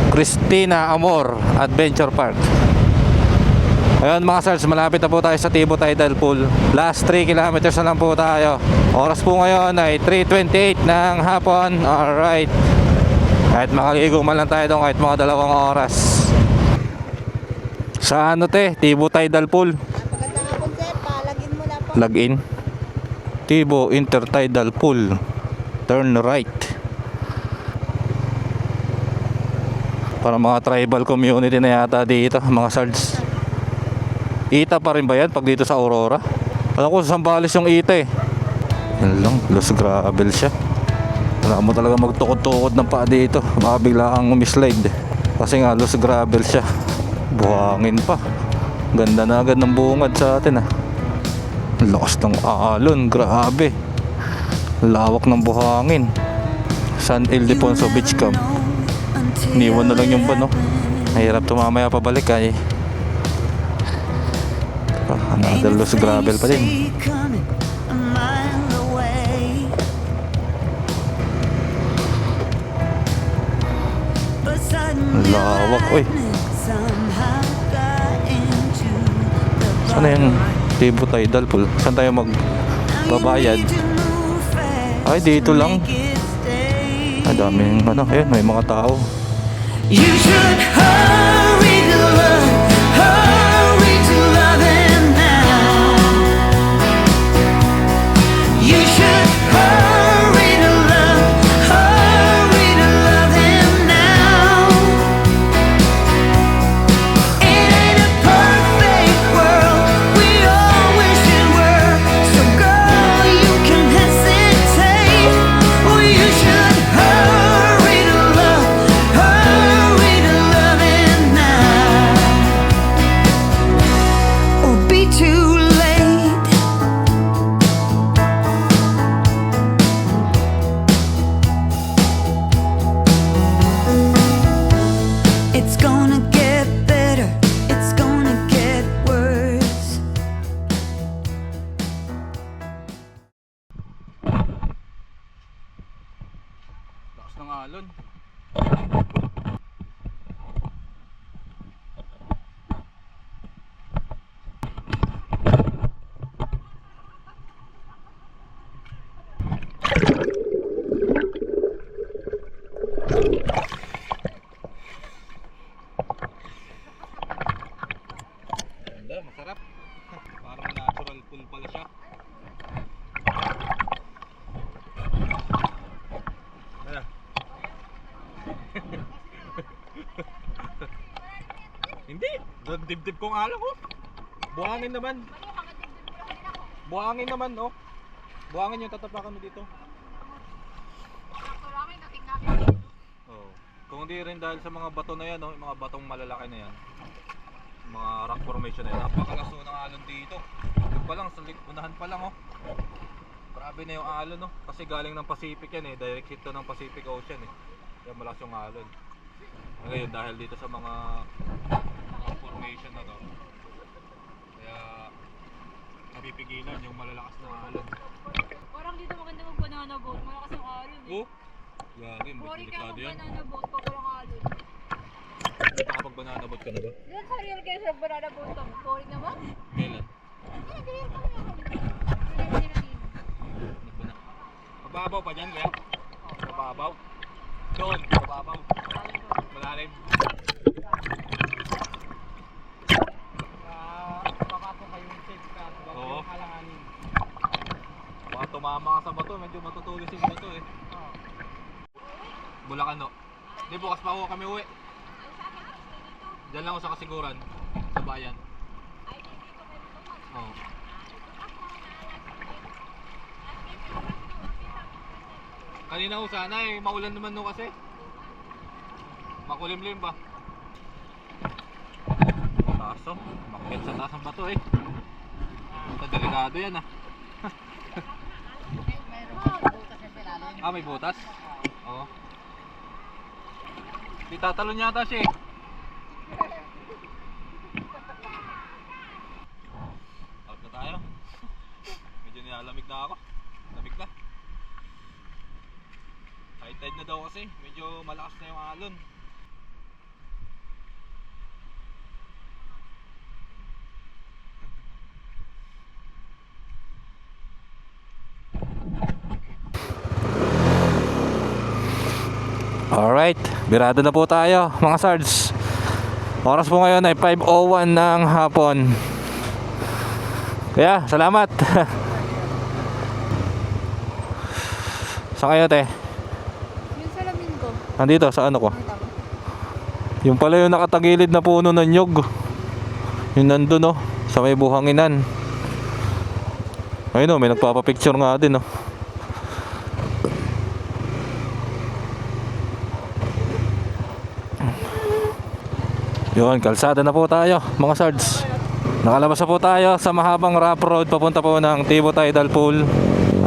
S1: Cristina Amor Adventure Park. Ayun mga sars, malapit na po tayo sa Tibo Tidal Pool. Last 3 kilometers na lang po tayo. Oras po ngayon ay 3:28 ng hapon. Alright. Kahit makaligo man lang tayo doon kahit mga 2 oras. Sa ano Tibo Tidal Pool.
S4: Magandang hapon, sir. Palagin mo na po.
S1: Login. Tibo Intertidal Pool. Turn right. Para mga tribal community na yata dito, mga sards. Ita pa rin ba yan pag dito sa Aurora? Alam ko sa Zambales yung Ita, eh. Yan lang, loose gravel siya. Wala mo talaga magtukod-tukod ng paa dito. Baka bigla kang umislide, kasi nga loose gravel siya. Buhangin pa. Ganda na agad ng bungad sa atin, ah. Lakas ng alon, grabe. Lawak ng buhangin. San Ildefonso Beach Camp. Iniwan na lang yung van, no? Mahirap tumamaya pabalik, ay. Another loose gravel pa din. Lawak, uy. Saan na yung Tibo Tidal Pool? Saan tayo magbabayad? Ay, dito lang. Ay, daming ano, ayun, may mga tao.
S2: You should hurry to love him now. You should hurry to love him now. It ain't a perfect world, we all wish it were. So girl, you can hesitate, or you should hurry to love him now, or be too late. It's gonna get better, it's gonna get worse.
S1: Lakas ng alon. Ganda, masarap. Parang natural pool pala siya. Ayan. Hindi, dibdib kong alak ko. Buhangin naman. Buhangin naman, oh. Buhangin yung tatapakan mo dito. Oh. Kung hindi rin dahil sa mga bato na yan, oh, yung mga batong malalaki na yan. Mga rock formation na yan. Napakalaso ng alon dito. Yung pa lang, sa unahan pa lang, oh. Grabe na yung alon, oh. Kasi galing ng Pacific yan, eh. Direct hit to ng Pacific Ocean, eh. Kaya malakas yung alon. Ngayon, dahil dito sa mga formation na to, kaya napipigilan yung malalakas na alon.
S4: Parang dito maganda mag-banana boat. Malakas ang alon eh.
S1: Oh, yari,
S4: Boring ka
S1: delikado yan.
S4: mag-banana boat pag walang alon.
S1: Nakapag-banana boat ka na ba?
S4: Yan sa real guys, nag-banana boat kami. Boring naman.
S1: Kailan?
S4: Ay, ganyan kami namin.
S1: Mababaw pa dyan, kuya? Mababaw? Doon, mababaw. Malalim.
S6: Papasok kayong safe ka. Huwag
S1: Oo.
S6: kayong halanganin.
S1: Baka tumama ka sa bato, medyo matutulis yung bato eh. Bulacan, no? Hindi, bukas pa ako kami uwi. Diyan lang ako sa kasiguran, sa bayan. Oo. Kanina ko sana eh, maulan naman no kasi. Makulimlim ba? Taas oh, makyat sa taas ng bato eh. Ito delikado yan ah. Ah, may butas? Oo. Di tatalon yata siya eh. Out na tayo. Medyo nilalamig na ako. Lamig na. High tide na daw kasi. Medyo malakas na yung alon. Alright, birado na po tayo mga sards. Oras po ngayon ay 5:01 ng hapon. Kaya, salamat. Saan kayo te?
S4: Yung salamin ko.
S1: Nandito, sa ano ko? Yung pala yung nakatagilid na puno ng nyog. Yung nandun oh, sa may buhanginan. Ayun oh, may nagpapapicture nga din oh. Yun, kalsada na po tayo mga sards. Nakalabas na po tayo sa mahabang rough road papunta po ng Tibo Tidal Pool.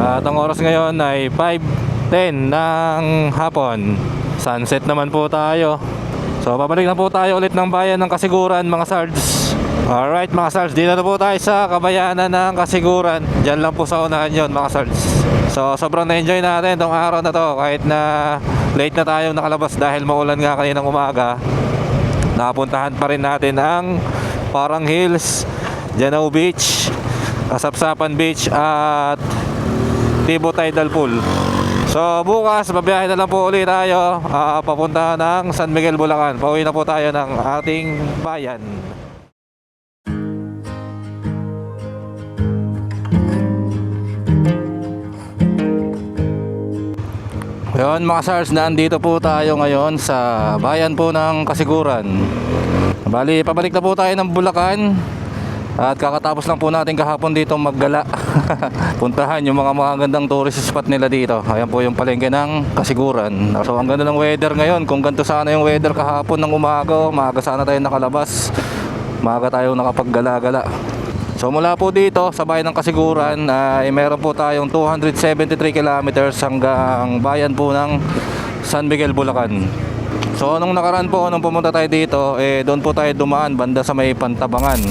S1: At ang oras ngayon ay 5:10 ng hapon. Sunset naman po tayo. So babalik na po tayo ulit ng bayan ng Kasiguran mga sards. Alright mga Sarge, dito na po tayo sa Kabayanan ng Kasiguran. Diyan lang po sa unahan yun mga Sarge. So sobrang na-enjoy natin tong araw na to. Kahit na late na tayo nakalabas dahil maulan nga kaninang umaga, nakapuntahan pa rin natin ang Parang Hills, Janao Beach, Kasapsapan Beach at Tibo Tidal Pool. So bukas babiyahe na lang po ulit tayo papunta ng San Miguel, Bulacan. Pauwi na po tayo ng ating bayan. Yun mga Sars, nandito po tayo ngayon sa bayan po ng Kasiguran. Bali, pabalik na po tayo ng Bulacan. At kakatapos lang po natin kahapon dito maggala. Puntahan yung mga magagandang tourist spot nila dito. Ayan po yung palengke ng Kasiguran. So ang ganda ng weather ngayon. Kung ganito sana yung weather kahapon ng umaga, maaga sana tayo nakalabas, maaga tayo nakapaggala-gala. So mula po dito sa bayan ng Kasiguran ay meron po tayong 273 kilometers hanggang bayan po ng San Miguel, Bulacan. So nung nakaraan po, nung pumunta tayo dito, doon po tayo dumaan banda sa may Pantabangan.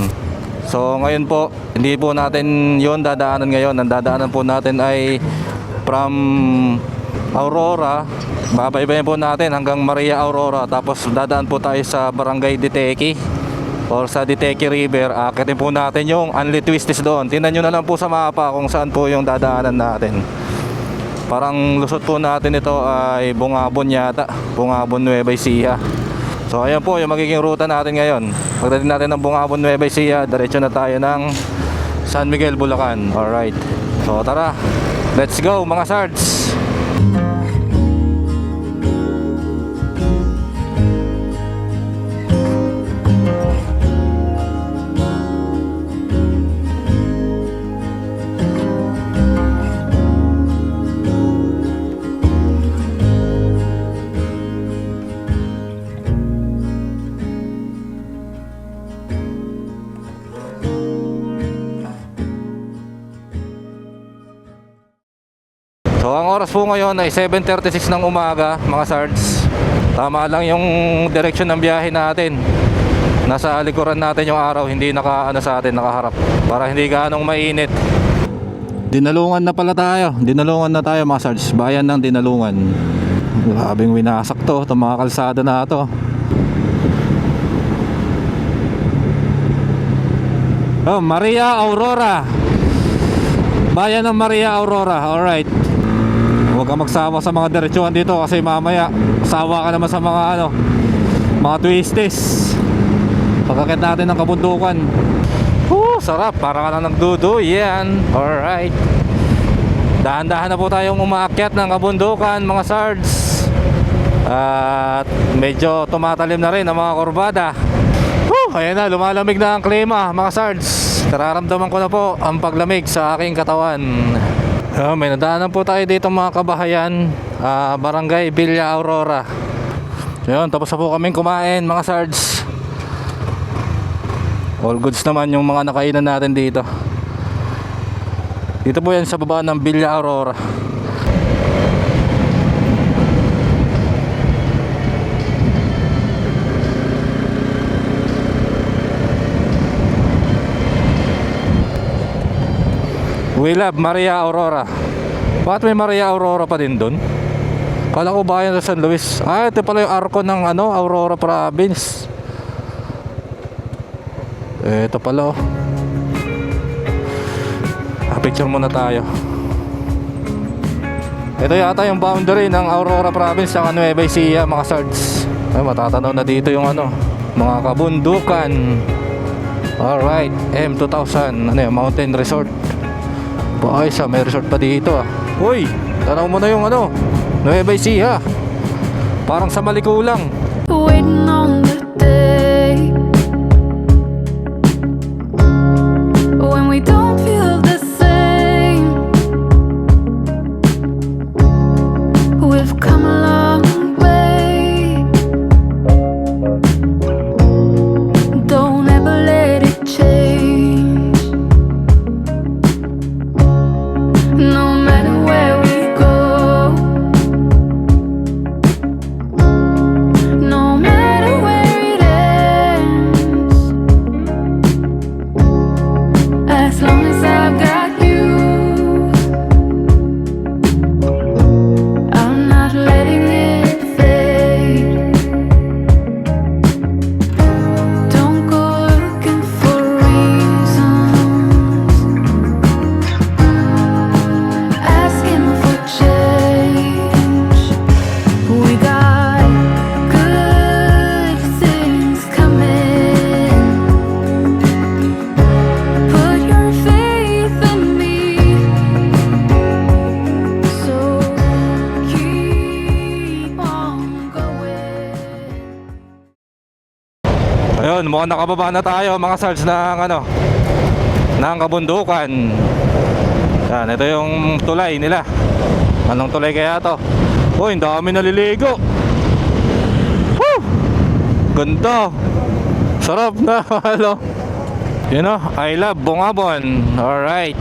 S1: So ngayon po, hindi po natin yon dadaanan ngayon. Ang dadaanan po natin ay from Aurora, babaybayin po natin hanggang Maria Aurora. Tapos dadaan po tayo sa Barangay Diteki or sa Diteki River. Akitin po natin yung Unli Twisties doon. Tingnan nyo na lang po sa mapa kung saan po yung dadaanan natin. Parang lusot po natin ito ay Bungabon yata, Bungabon, Nueva Ecija. So ayan po yung magiging ruta natin ngayon. Pagdating natin ng Bungabon, Nueva Ecija, diretso na tayo ng San Miguel, Bulacan. Alright, so tara, let's go mga Sards. So ang oras po ngayon ay 7:36 ng umaga mga Sards. Tama lang yung direksyon ng biyahe natin. Nasa likuran natin yung araw, hindi nakaano sa atin, nakaharap, para hindi gaanong mainit. Dinalungan na pala tayo. Dinalungan na tayo mga Sards. Bayan ng Dinalungan. Grabing winasak to, itong mga kalsada na to. Oh, Maria Aurora. Bayan ng Maria Aurora. Alright. Huwag kang magsawa sa mga diretsuhan dito kasi mamaya sawa ka naman sa mga mga twisties. Pagkakit natin ng kabundukan. Sarap, para ka na nagduduyan. Alright, dahan-dahan na po tayong umaakyat ng kabundukan mga Sards. At medyo tumatalim na rin ang mga kurbada. Ayan na, lumalamig na ang klima mga Sards. Nararamdaman ko na po ang paglamig sa aking katawan. May nadaanan po tayo dito mga kabahayan, Barangay Villa Aurora. Yun, tapos na po kaming kumain mga Sards. All goods naman yung mga nakainan natin dito. Dito po yan sa baba ng Villa Aurora. We love Maria Aurora. Bakit may Maria Aurora pa din doon? Kala ko bayan sa San Luis. Ito pala yung arko ng Aurora Province. Ito pala oh. Picture muna tayo. Ito yata yung boundary ng Aurora Province sa Nueva Ecija mga Sards. Ay, matatanaw na dito yung mga kabundukan. Alright, M2000 Mountain Resort. Ayos may resort pa dito Uy, tanaw mo na yung Nueva Ecija. Parang sa Maliko lang.
S3: Waiting on the day when we don't feel the same. We've come a long way. Don't ever let it change. No matter where we go, no matter
S1: Ayun, mukhang nakababa na tayo mga sards ng ano, ng kabundukan. Yan, ito yung tulay nila. Anong tulay kaya to? Uy, ang dami naliligo. Woo! Ganda. Sarap na halo. You know, I love Bungabon. Alright,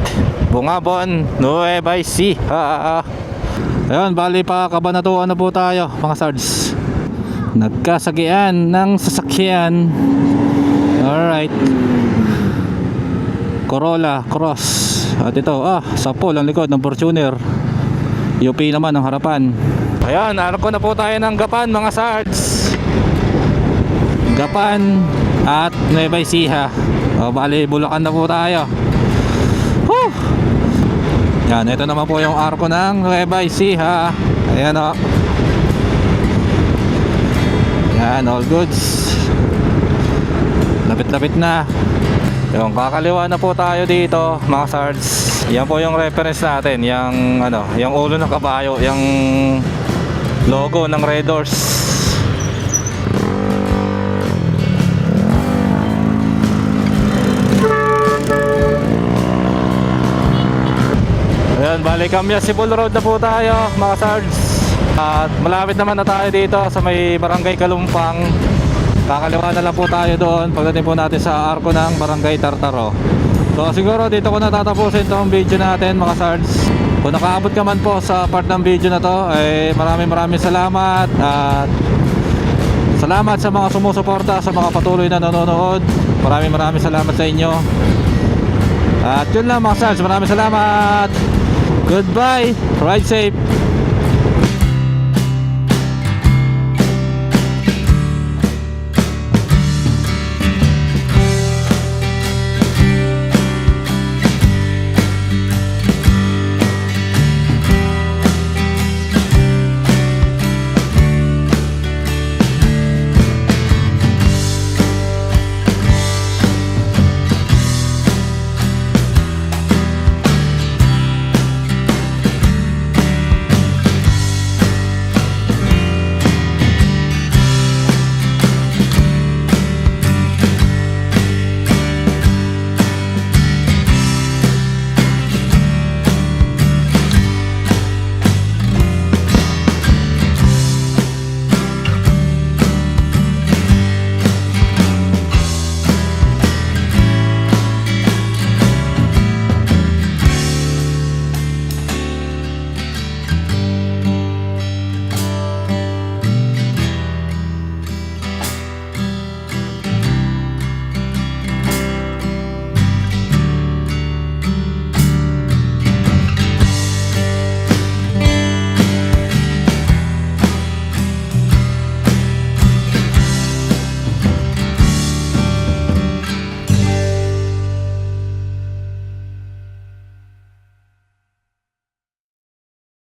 S1: Bungabon, Nueva Ecija. Ayun, bali pa kabanatuan na po tayo mga sards. Nagkasagian ng sasakyan. Alright, Corolla Cross. At ito, Sapol ang likod ng Fortuner. UP naman ang harapan. Ayan, arko na po tayo ng Gapan mga sards. Gapan at Nueva Ecija. Bali, Bulacan na po tayo. Woo! Yan, ito naman po yung arko ng Nueva Ecija. Ayan o. Yan, all goods. Lapit-lapit na. Yung kakaliwa na po tayo dito mga sards. Yan po yung reference natin, yung ano, yung ulo ng kabayo, yung logo ng Red Horse. Ayan, balik kami si Bull Road na po tayo mga sards. At malapit naman na tayo dito sa may Barangay Kalumpang. Kakaliwa na lang po tayo doon pagdating po natin sa arko ng Barangay Tartaro. So siguro dito ko natatapusin itong video natin mga sards. Kung nakaabot ka man po sa part ng video na to, maraming salamat. At salamat sa mga sumusuporta, sa mga patuloy na nanonood. Maraming salamat sa inyo. At yun lang mga sards, maraming salamat. Goodbye, ride safe.